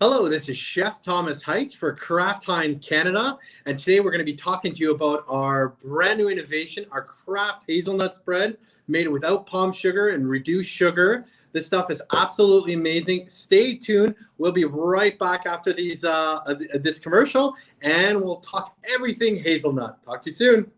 Hello, this is Chef Thomas Heights for Kraft Heinz Canada, and today we're going to be talking to you about our brand new innovation, our Kraft Hazelnut spread, made without palm sugar and reduced sugar. This stuff is absolutely amazing. Stay tuned. We'll be right back after this commercial, and we'll talk everything hazelnut. Talk to you soon.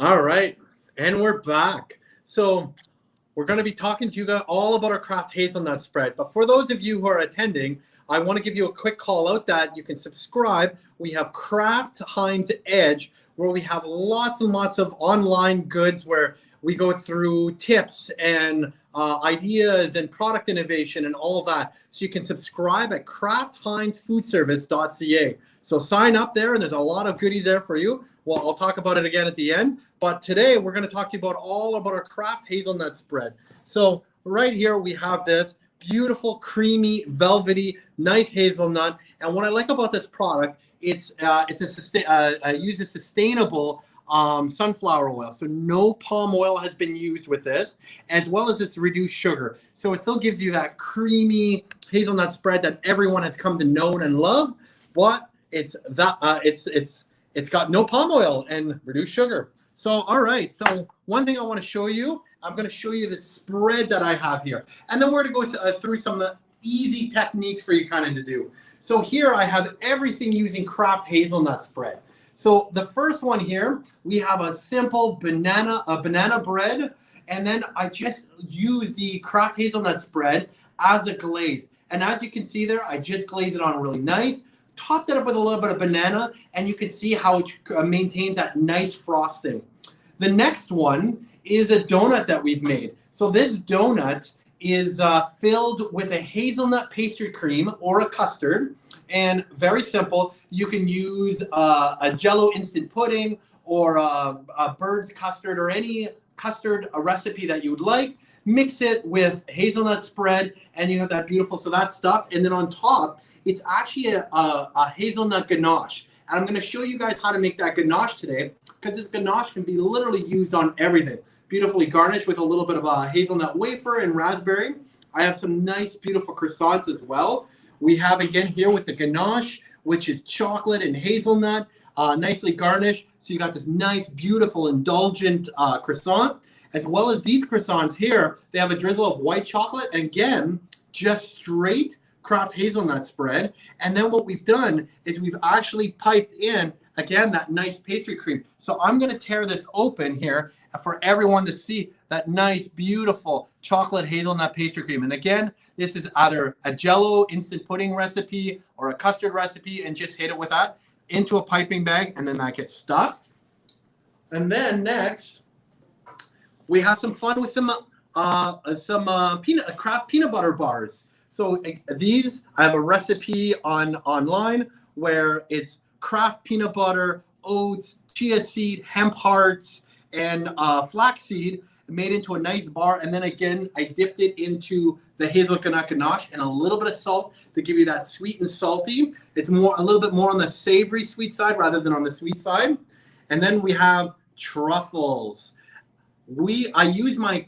All right, and we're back. So we're going to be talking to you guys all about our Kraft Hazelnut spread. But for those of you who are attending, I want to give you a quick call out that you can subscribe. We have Kraft Heinz Edge, where we have lots and lots of online goods where we go through tips and ideas and product innovation and all of that. So you can subscribe at kraftheinzfoodservice.ca. So sign up there, and there's a lot of goodies there for you. Well, I'll talk about it again at the end. But today we're going to talk to you about all about our Kraft Hazelnut spread. So right here we have this beautiful, creamy, velvety, nice hazelnut. And what I like about this product, it uses sustainable sunflower oil. So no palm oil has been used with this, as well as it's reduced sugar. So it still gives you that creamy hazelnut spread that everyone has come to know and love. But it's got no palm oil and reduced sugar. So, all right. So one thing I want to show you, I'm going to show you the spread that I have here. And then we're going to go through some of the easy techniques for you kind of to do. So here I have everything using Kraft Hazelnut spread. So the first one here, we have a simple banana bread. And then I just use the Kraft Hazelnut spread as a glaze. And as you can see there, I just glaze it on really nice. Topped it up with a little bit of banana, and you can see how it maintains that nice frosting. The next one is a donut that we've made. So this donut is filled with a hazelnut pastry cream or a custard, and very simple. You can use a Jell-O instant pudding or a bird's custard or any custard recipe that you would like. Mix it with hazelnut spread, and you have that beautiful, so that's stuffed. And then on top, it's actually a hazelnut ganache. And I'm going to show you guys how to make that ganache today, because this ganache can be literally used on everything. Beautifully garnished with a little bit of a hazelnut wafer and raspberry. I have some nice, beautiful croissants as well. We have, again, here with the ganache, which is chocolate and hazelnut, nicely garnished. So you got this nice, beautiful, indulgent croissant. As well as these croissants here, they have a drizzle of white chocolate. And again, just straight Kraft Hazelnut spread. And then what we've done is we've actually piped in, again, that nice pastry cream. So I'm going to tear this open here for everyone to see that nice, beautiful chocolate hazelnut pastry cream. And again, this is either a Jell-O instant pudding recipe or a custard recipe, and just hit it with that into a piping bag, and then that gets stuffed. And then next, we have some fun with some Kraft peanut butter bars. So these, I have a recipe online where it's Kraft peanut butter, oats, chia seed, hemp hearts, and flaxseed made into a nice bar. And then again, I dipped it into the hazelnut ganache and a little bit of salt to give you that sweet and salty. It's a little bit more on the savory sweet side rather than on the sweet side. And then we have truffles. I use my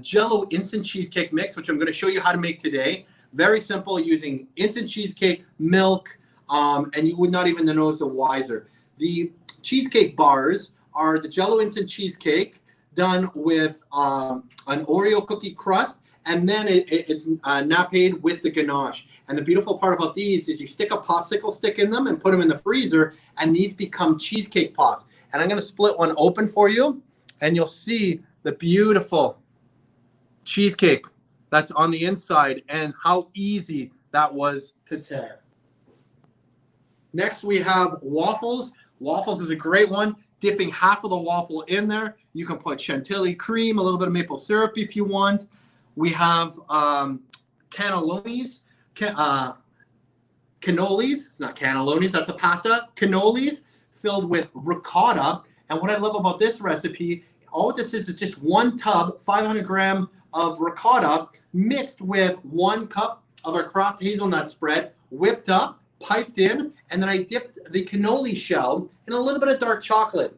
Jell-O instant cheesecake mix, which I'm going to show you how to make today. Very simple, using instant cheesecake, milk, and you would not even know it's a wiser. The cheesecake bars are the Jell-O instant cheesecake done with an Oreo cookie crust and then it's napped with the ganache. And the beautiful part about these is you stick a popsicle stick in them and put them in the freezer, and these become cheesecake pops. And I'm going to split one open for you, and you'll see the beautiful cheesecake that's on the inside and how easy that was to tear. Next, we have waffles. Waffles is a great one. Dipping half of the waffle in there. You can put chantilly cream, a little bit of maple syrup if you want. We have cannolis. Cannolis. It's not cannellonis, that's a pasta. Cannolis filled with ricotta. And what I love about this recipe, all this is just 1 tub, 500 grams of ricotta mixed with 1 cup of our Kraft Hazelnut spread, whipped up, piped in, and then I dipped the cannoli shell in a little bit of dark chocolate.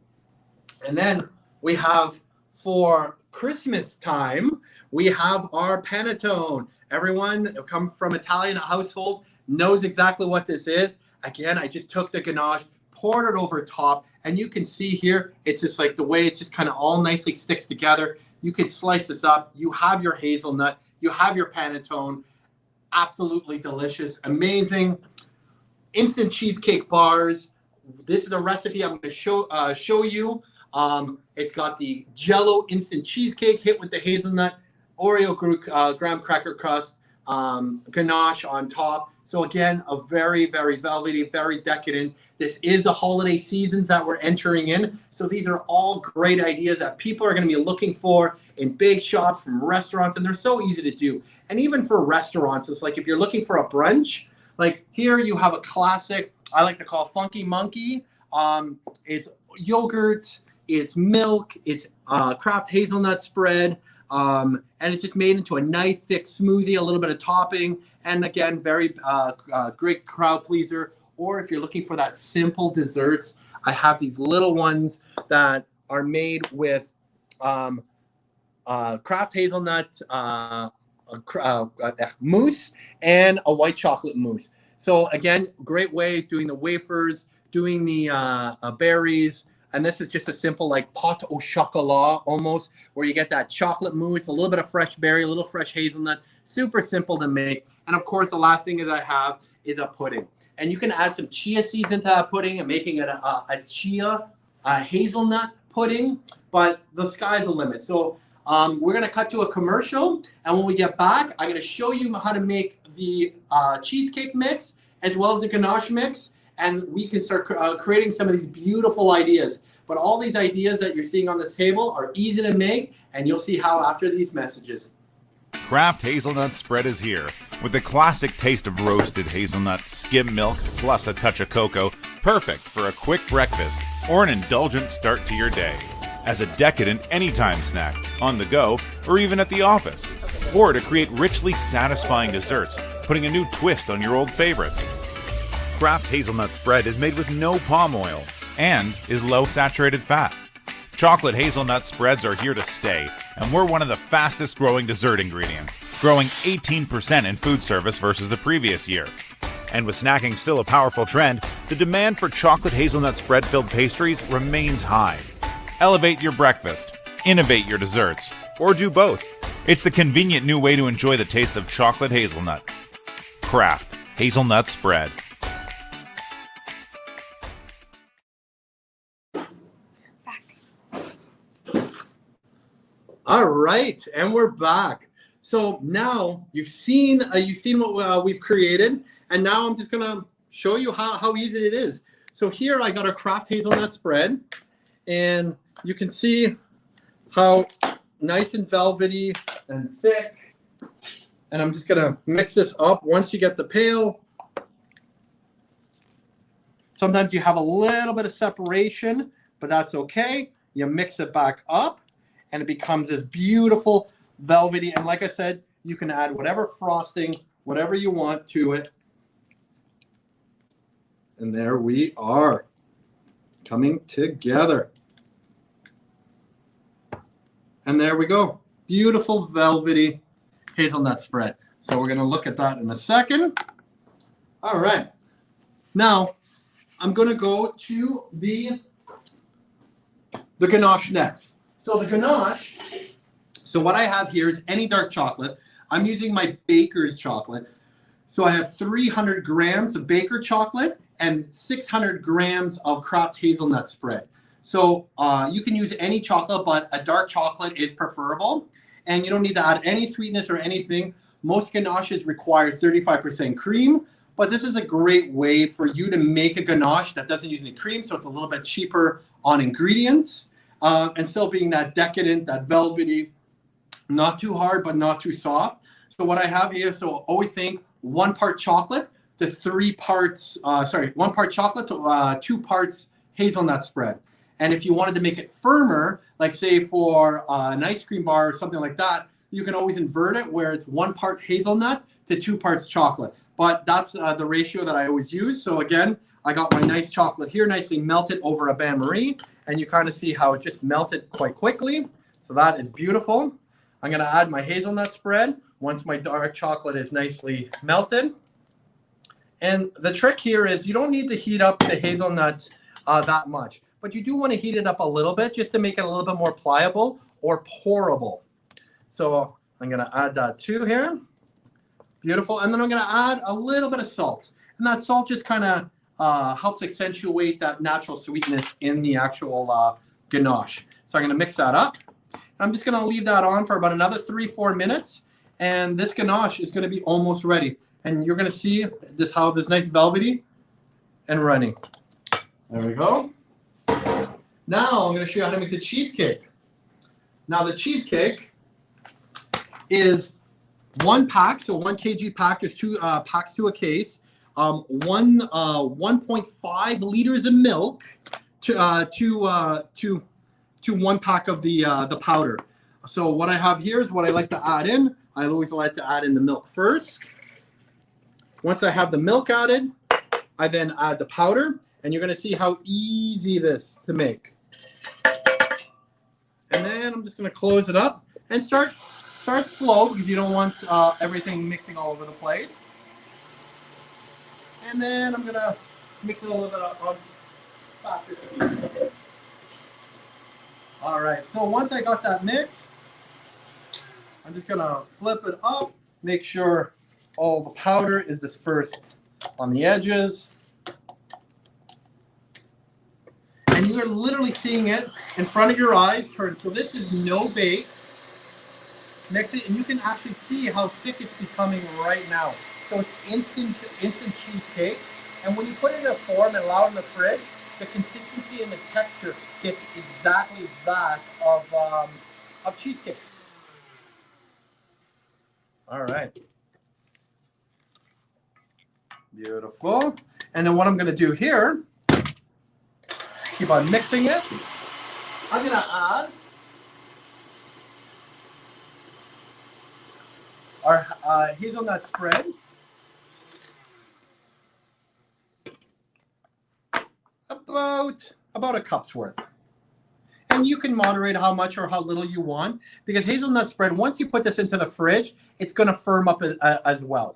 And then we have, for Christmas time, we have our panettone. Everyone that comes from Italian households knows exactly what this is. Again, I just took the ganache, poured it over top, and you can see here, it's just like the way it just kind of all nicely sticks together. You can slice this up. You have your hazelnut. You have your panettone. Absolutely delicious. Amazing. Instant cheesecake bars. This is a recipe I'm going to show you. It's got the Jello instant cheesecake hit with the hazelnut, Oreo graham cracker crust, ganache on top. So again, a very, very velvety, very decadent. This is the holiday seasons that we're entering in. So these are all great ideas that people are going to be looking for in big shops, from restaurants, and they're so easy to do. And even for restaurants, it's like if you're looking for a brunch, like here you have a classic, I like to call Funky Monkey. It's yogurt, it's milk, it's Kraft Hazelnut spread, and it's just made into a nice thick smoothie, a little bit of topping, and again, very great crowd pleaser. Or if you're looking for that simple desserts, I have these little ones that are made with Kraft Hazelnut mousse and a white chocolate mousse. So again, great way doing the wafers, doing the berries. And this is just a simple like pot au chocolat almost, where you get that chocolate mousse, a little bit of fresh berry, a little fresh hazelnut, super simple to make. And of course, the last thing that I have is a pudding. And you can add some chia seeds into that pudding and making it a chia hazelnut pudding, but the sky's the limit. So we're going to cut to a commercial, and when we get back, I'm going to show you how to make the cheesecake mix as well as the ganache mix, and we can start creating some of these beautiful ideas. But all these ideas that you're seeing on this table are easy to make, and you'll see how after these messages. Kraft Hazelnut spread is here, with the classic taste of roasted hazelnut, skim milk, plus a touch of cocoa, perfect for a quick breakfast or an indulgent start to your day. As a decadent anytime snack, on the go, or even at the office. Or to create richly satisfying desserts, putting a new twist on your old favorites. Kraft Hazelnut spread is made with no palm oil and is low saturated fat. Chocolate hazelnut spreads are here to stay, and we're one of the fastest growing dessert ingredients, growing 18% in food service versus the previous year. And with snacking still a powerful trend, the demand for chocolate hazelnut spread-filled pastries remains high. Elevate your breakfast, innovate your desserts, or do both. It's the convenient new way to enjoy the taste of chocolate hazelnut. Kraft Hazelnut Spread. All right, and we're back. So now you've seen what we've created, and now I'm just gonna show you how easy it is. So here I got a Kraft Hazelnut spread, and you can see how nice and velvety and thick. And I'm just gonna mix this up. Once you get the pail, sometimes you have a little bit of separation, but that's okay. You mix it back up, and it becomes this beautiful velvety. And like I said, you can add whatever frosting, whatever you want to it. And there we are, coming together. And there we go. Beautiful velvety hazelnut spread. So we're going to look at that in a second. All right. Now, I'm going to go to the ganache next. So the ganache, so what I have here is any dark chocolate. I'm using my baker's chocolate. So I have 300 grams of baker chocolate and 600 grams of Kraft Hazelnut spread. So you can use any chocolate, but a dark chocolate is preferable. And you don't need to add any sweetness or anything. Most ganaches require 35% cream, but this is a great way for you to make a ganache that doesn't use any cream, so it's a little bit cheaper on ingredients, and still being that decadent, that velvety, not too hard, but not too soft. So what I have here, so always think 1 part chocolate to 3 parts, 1 part chocolate to 2 parts hazelnut spread. And if you wanted to make it firmer, like say for an ice cream bar or something like that, you can always invert it where it's 1 part hazelnut to 2 parts chocolate. But that's the ratio that I always use. So again, I got my nice chocolate here, nicely melted over a bain-marie. And you kind of see how it just melted quite quickly. So that is beautiful. I'm going to add my hazelnut spread once my dark chocolate is nicely melted. And the trick here is you don't need to heat up the hazelnut that much. But you do want to heat it up a little bit just to make it a little bit more pliable or pourable. So I'm going to add that too here. Beautiful. And then I'm going to add a little bit of salt. And that salt just kind of helps accentuate that natural sweetness in the actual ganache. So I'm going to mix that up. I'm just going to leave that on for about another 3-4 minutes. And this ganache is going to be almost ready. And you're going to see this how this nice velvety and running. There we go. Now I'm going to show you how to make the cheesecake. Now the cheesecake is 1 pack, so 1 kg pack is 2 packs to a case. 1.5 liters of milk to 1 pack of the powder. So what I have here is what I like to add in. I always like to add in the milk first. Once I have the milk added, I then add the powder, and you're going to see how easy this to make. And then I'm just going to close it up and start slow because you don't want everything mixing all over the place. And then I'm going to mix it a little bit on faster speed. All right, so once I got that mix, I'm just going to flip it up, make sure all the powder is dispersed on the edges. And you're literally seeing it in front of your eyes turn. So this is no bake. Mix it, and you can actually see how thick it's becoming right now. So it's instant cheesecake. And when you put it in a form and allow it in the fridge, the consistency and the texture gets exactly that of cheesecake. All right. Beautiful. And then what I'm going to do here, keep on mixing it. I'm going to add our hazelnut spread. About a cup's worth. And you can moderate how much or how little you want, because hazelnut spread, once you put this into the fridge, it's going to firm up as well.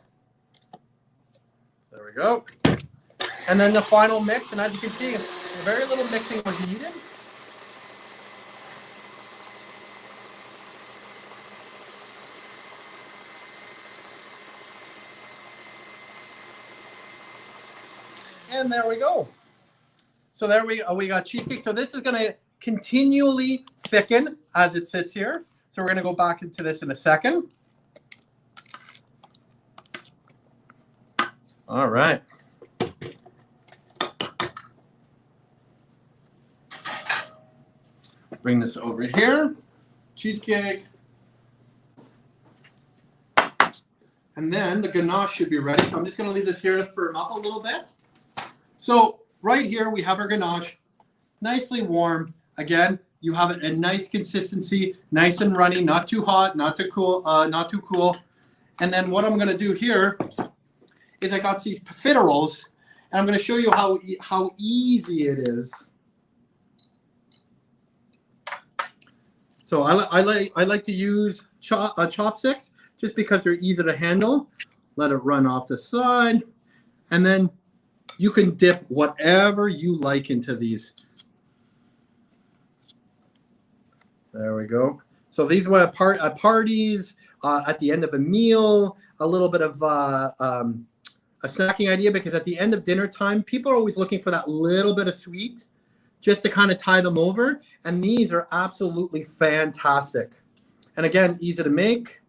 There we go. And then the final mix, and as you can see, very little mixing was needed. And there we go. So there we got cheesecake. So this is going to continually thicken as it sits here. So we're going to go back into this in a second. All right. Bring this over here. Cheesecake. And then the ganache should be ready. So I'm just going to leave this here to firm up a little bit. So right here we have our ganache, nicely warm. Again, you have a nice consistency, nice and runny, not too hot, not too cool, not too cool. And then what I'm going to do here is I got these profiteroles, and I'm going to show you how easy it is. So I like to use chopsticks just because they're easy to handle. Let it run off the side, and then you can dip whatever you like into these. There we go. So these were at parties at the end of a meal, a little bit of a snacking idea, because at the end of dinner time, people are always looking for that little bit of sweet just to kind of tie them over. And these are absolutely fantastic. And again, easy to make.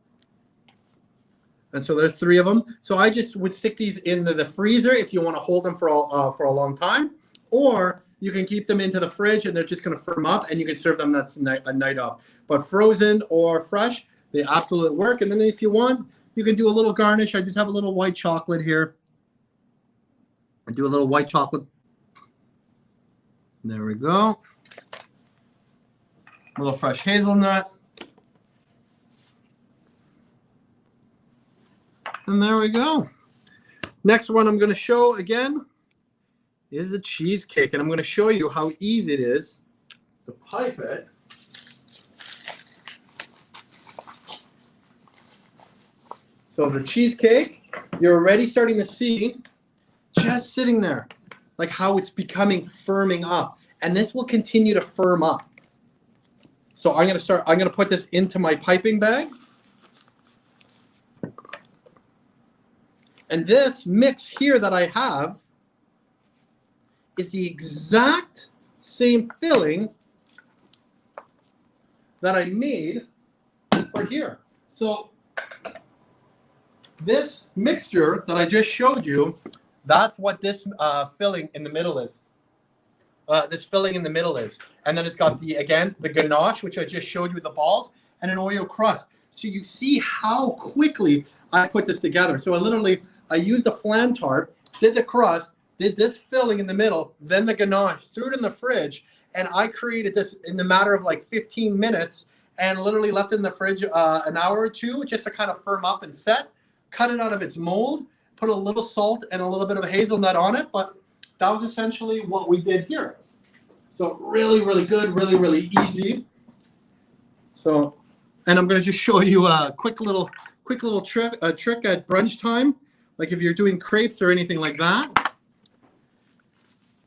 And so there's 3 of them. So I just would stick these in the freezer if you want to hold them for a long time, or you can keep them into the fridge and they're just going to firm up, and you can serve them that's a night off. But frozen or fresh, they absolutely work. And then if you want, you can do a little garnish. I just have a little white chocolate here. I do a little white chocolate. There we go. A little fresh hazelnut. And there we go. Next one I'm going to show again is a cheesecake. And I'm going to show you how easy it is to pipe it. So the cheesecake, you're already starting to see just sitting there, like how it's becoming firming up. And this will continue to firm up. So I'm going to put this into my piping bag. And this mix here that I have is the exact same filling that I made for here. So this mixture that I just showed you, that's what this filling in the middle is. This filling in the middle is. And then it's got the ganache, which I just showed you, the balls, and an Oreo crust. So you see how quickly I put this together. So I used a flan tart, did the crust, did this filling in the middle, then the ganache, threw it in the fridge, and I created this in the matter of like 15 minutes, and literally left it in the fridge an hour or two just to kind of firm up and set, cut it out of its mold, put a little salt and a little bit of a hazelnut on it, but that was essentially what we did here. So really, really good, really, really easy. So, and I'm going to just show you a quick little trick at brunch time. Like if you're doing crepes or anything like that,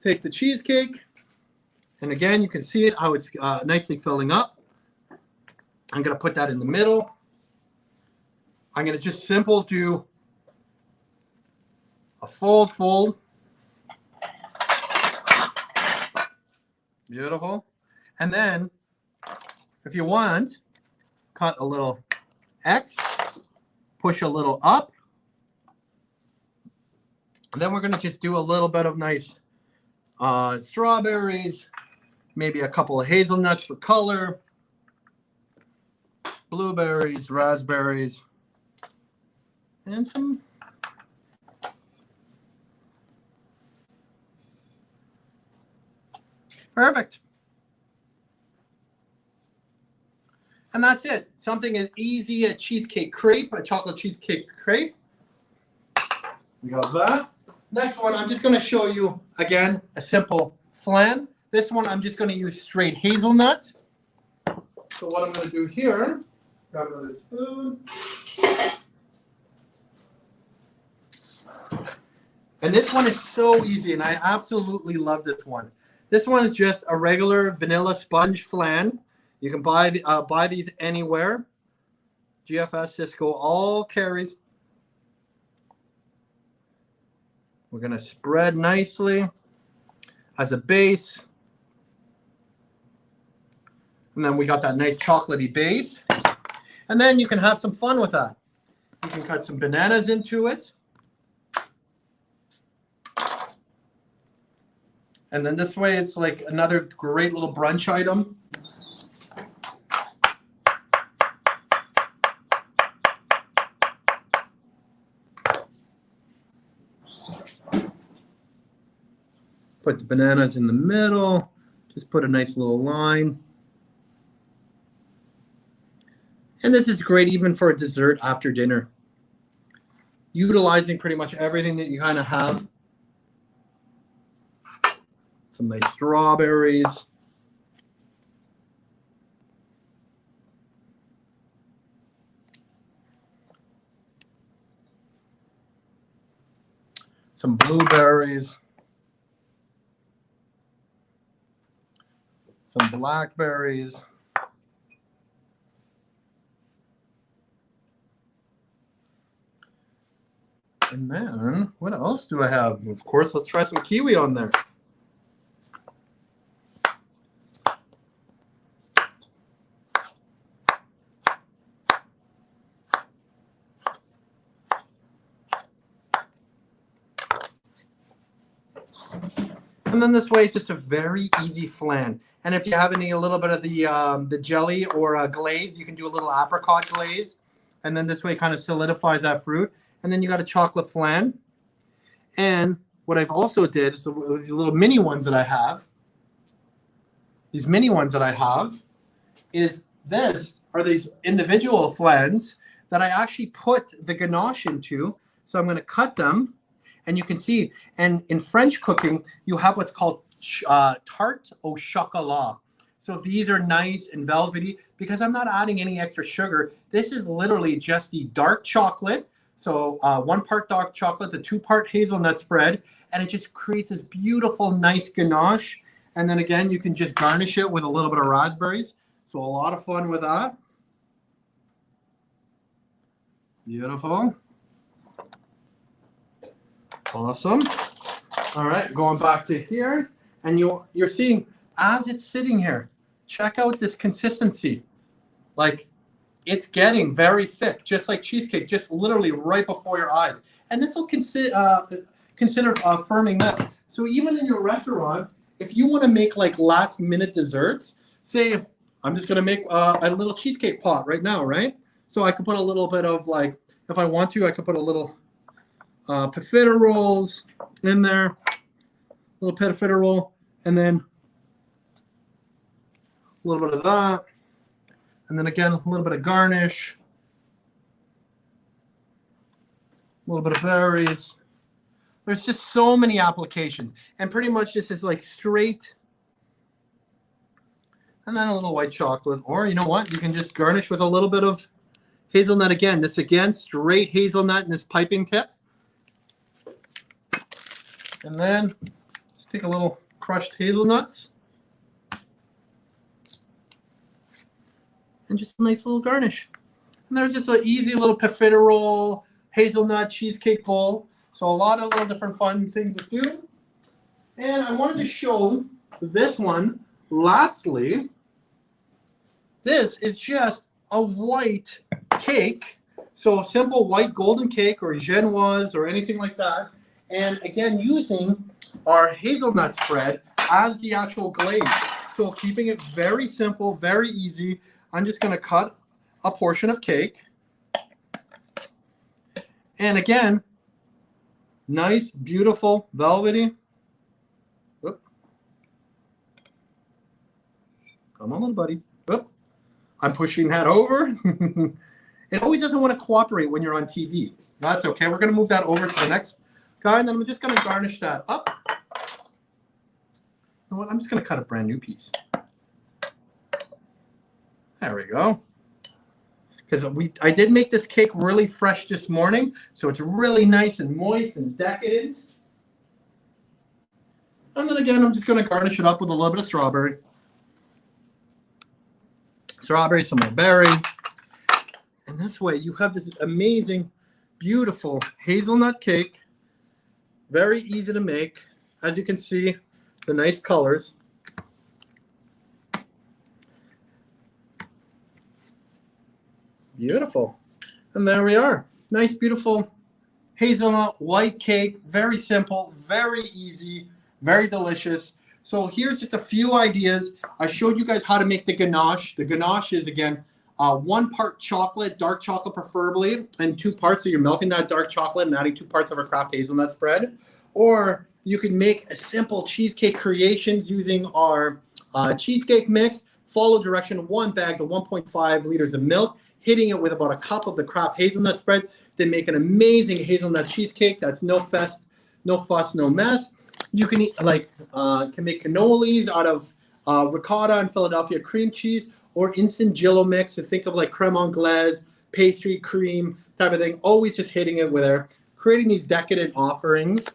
take the cheesecake, and again, you can see it, how it's nicely filling up. I'm going to put that in the middle. I'm going to just simple do a fold. Beautiful. And then, if you want, cut a little X, push a little up. And then we're going to just do a little bit of nice strawberries, maybe a couple of hazelnuts for color, blueberries, raspberries, and some perfect. And that's it. Something as easy as cheesecake crepe, a chocolate cheesecake crepe. We got that. Next one, I'm just going to show you, again, a simple flan. This one, I'm just going to use straight hazelnut. So what I'm going to do here, grab another spoon. And this one is so easy, and I absolutely love this one. This one is just a regular vanilla sponge flan. You can buy these anywhere. GFS, Cisco, all carries. We're going to spread nicely as a base. And then we got that nice chocolatey base. And then you can have some fun with that. You can cut some bananas into it. And then this way, it's like another great little brunch item. Put the bananas in the middle. Just put a nice little line. And this is great even for a dessert after dinner. Utilizing pretty much everything that you kind of have. Some nice strawberries. Some blueberries. Some blackberries. And then, what else do I have? Of course, let's try some kiwi on there. And then this way, it's just a very easy flan. And if you have a little bit of the jelly or a glaze, you can do a little apricot glaze. And then this way, it kind of solidifies that fruit. And then you got a chocolate flan. And what I've also did is these little mini ones that I have. These mini ones that I have is this are these individual flans that I actually put the ganache into. So I'm going to cut them. And you can see, and in French cooking, you have what's called tarte au chocolat. So these are nice and velvety because I'm not adding any extra sugar. This is literally just the dark chocolate. So 1 part dark chocolate, the 2-part hazelnut spread, and it just creates this beautiful, nice ganache. And then again, you can just garnish it with a little bit of raspberries. So a lot of fun with that. Beautiful. Awesome. All right, going back to here, and you're seeing as it's sitting here, check out this consistency. Like, it's getting very thick, just like cheesecake, just literally right before your eyes. And this will consider firming milk. So even in your restaurant, if you want to make like last minute desserts, say I'm just going to make a little cheesecake pot right now, right? So I could put a little bit of like, if I want to, I could put a little profiteroles in there, a little profiterole, and then a little bit of that, and then again a little bit of garnish, a little bit of berries. There's just so many applications, and pretty much this is like straight, and then a little white chocolate, or you know what, you can just garnish with a little bit of hazelnut again. This again, straight hazelnut in this piping tip. And then just take a little crushed hazelnuts and just a nice little garnish. And there's just an easy little profiterole hazelnut cheesecake bowl. So a lot of little different fun things to do. And I wanted to show this one. Lastly, this is just a white cake. So a simple white golden cake or genoise or anything like that. And again, using our hazelnut spread as the actual glaze. So keeping it very simple, very easy. I'm just going to cut a portion of cake. And again, nice, beautiful, velvety. Oop. Come on, little buddy. Oop. I'm pushing that over. It always doesn't want to cooperate when you're on TV. That's okay. We're going to move that over to the next guy, and then I'm just going to garnish that up. You know what? I'm just going to cut a brand new piece. There we go. Because I did make this cake really fresh this morning, so it's really nice and moist and decadent. And then again, I'm just going to garnish it up with a little bit of strawberry. Strawberries, some more berries. And this way, you have this amazing, beautiful hazelnut cake. Very easy to make. As you can see, the nice colors. Beautiful. And there we are. Nice, beautiful hazelnut white cake. Very simple, very easy, very delicious. So here's just a few ideas. I showed you guys how to make the ganache. The ganache is, again, 1 part chocolate, dark chocolate preferably, and 2 parts. So you're melting that dark chocolate and adding 2 parts of a Kraft Hazelnut spread. Or you can make a simple cheesecake creations using our cheesecake mix. Follow direction: 1 bag to 1.5 liters of milk, hitting it with about a cup of the Kraft Hazelnut spread. Then make an amazing hazelnut cheesecake that's no fuss, no mess. You can eat can make cannolis out of ricotta and Philadelphia cream cheese, or instant Jell-O mix. So think of like creme anglaise, pastry, cream type of thing. Always just hitting it with there, creating these decadent offerings.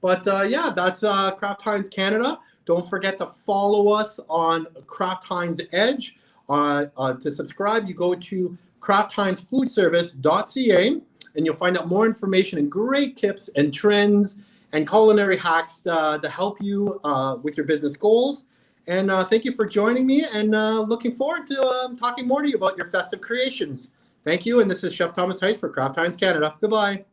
But yeah, that's Kraft Heinz Canada. Don't forget to follow us on Kraft Heinz Edge. To subscribe, you go to kraftheinzfoodservice.ca. and you'll find out more information and great tips and trends and culinary hacks to help you with your business goals. And thank you for joining me, and looking forward to talking more to you about your festive creations. Thank you, and this is Chef Thomas Heiss for Kraft Heinz Canada. Goodbye.